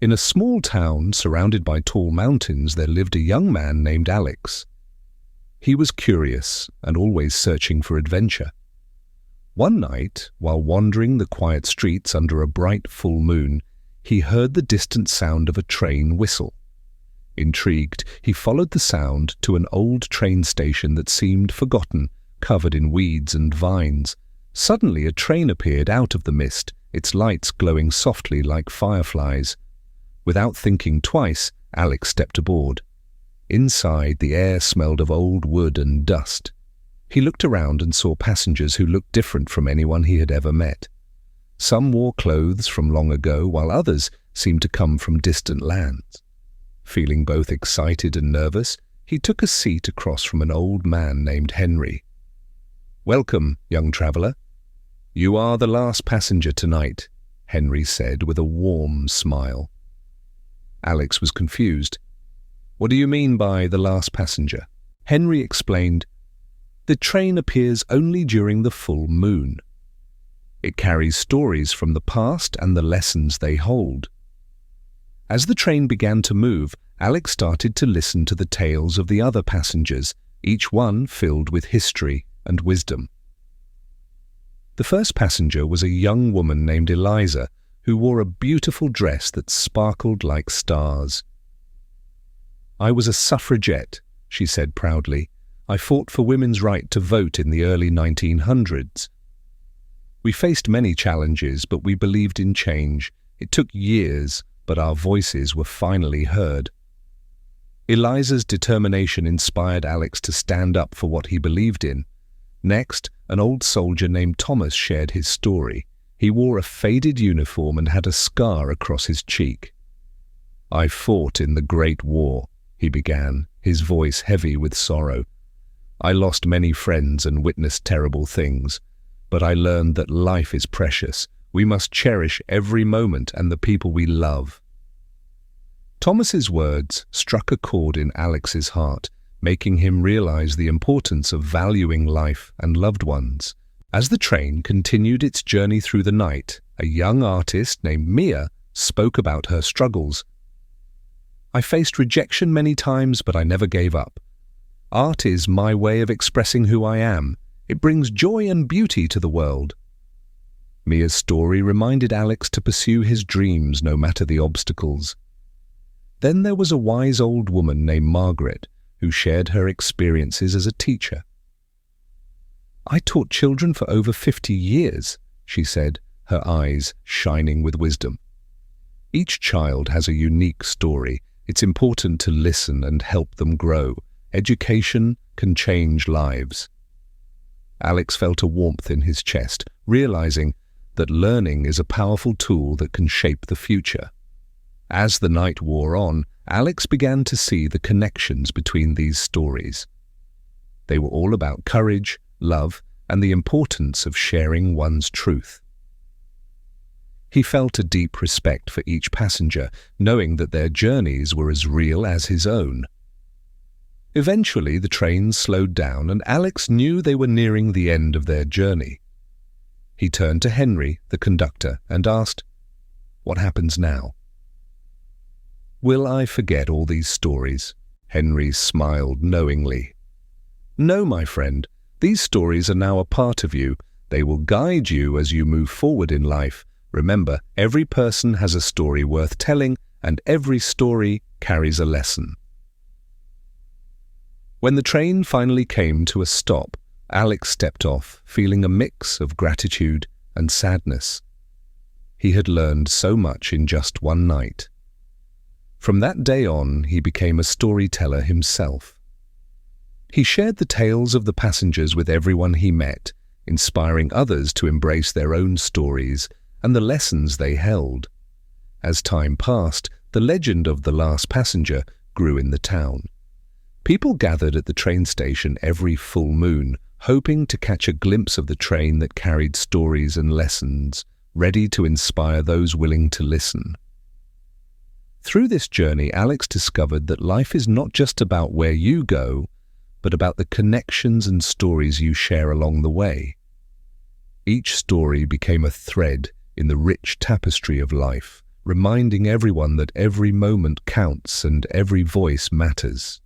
In a small town surrounded by tall mountains, there lived a young man named Alex. He was curious and always searching for adventure. One night, while wandering the quiet streets under a bright full moon, he heard the distant sound of a train whistle. Intrigued, he followed the sound to an old train station that seemed forgotten, covered in weeds and vines. Suddenly a train appeared out of the mist, its lights glowing softly like fireflies. Without thinking twice, Alex stepped aboard. Inside, the air smelled of old wood and dust. He looked around and saw passengers who looked different from anyone he had ever met. Some wore clothes from long ago, while others seemed to come from distant lands. Feeling both excited and nervous, he took a seat across from an old man named Henry. "Welcome, young traveler. You are the last passenger tonight," Henry said with a warm smile. Alex was confused. "What do you mean by the last passenger?" Henry explained, "The train appears only during the full moon. It carries stories from the past and the lessons they hold." As the train began to move, Alex started to listen to the tales of the other passengers, each one filled with history and wisdom. The first passenger was a young woman named Eliza, who wore a beautiful dress that sparkled like stars. "I was a suffragette," she said proudly. "I fought for women's right to vote in the early 1900s. We faced many challenges, but we believed in change. It took years, but our voices were finally heard." Eliza's determination inspired Alex to stand up for what he believed in. Next, an old soldier named Thomas shared his story. He wore a faded uniform and had a scar across his cheek. "I fought in the Great War," he began, his voice heavy with sorrow. "I lost many friends and witnessed terrible things, but I learned that life is precious. We must cherish every moment and the people we love." Thomas's words struck a chord in Alex's heart, making him realize the importance of valuing life and loved ones. As the train continued its journey through the night, a young artist named Mia spoke about her struggles. "I faced rejection many times, but I never gave up. Art is my way of expressing who I am. It brings joy and beauty to the world." Mia's story reminded Alex to pursue his dreams no matter the obstacles. Then there was a wise old woman named Margaret, who shared her experiences as a teacher. "I taught children for over 50 years, she said, her eyes shining with wisdom. "Each child has a unique story. It's important to listen and help them grow. Education can change lives." Alex felt a warmth in his chest, realizing that learning is a powerful tool that can shape the future. As the night wore on, Alex began to see the connections between these stories. They were all about courage, love, and the importance of sharing one's truth. He felt a deep respect for each passenger, knowing that their journeys were as real as his own. Eventually, the train slowed down, and Alex knew they were nearing the end of their journey. He turned to Henry, the conductor, and asked, "What happens now?" "Will I forget all these stories?" Henry smiled knowingly. "No, my friend. These stories are now a part of you. They will guide you as you move forward in life. Remember, every person has a story worth telling, and every story carries a lesson." When the train finally came to a stop, Alex stepped off, feeling a mix of gratitude and sadness. He had learned so much in just one night. From that day on, he became a storyteller himself. He shared the tales of the passengers with everyone he met, inspiring others to embrace their own stories and the lessons they held. As time passed, the legend of the last passenger grew in the town. People gathered at the train station every full moon, hoping to catch a glimpse of the train that carried stories and lessons, ready to inspire those willing to listen. Through this journey, Alex discovered that life is not just about where you go, but about the connections and stories you share along the way. Each story became a thread in the rich tapestry of life, reminding everyone that every moment counts and every voice matters.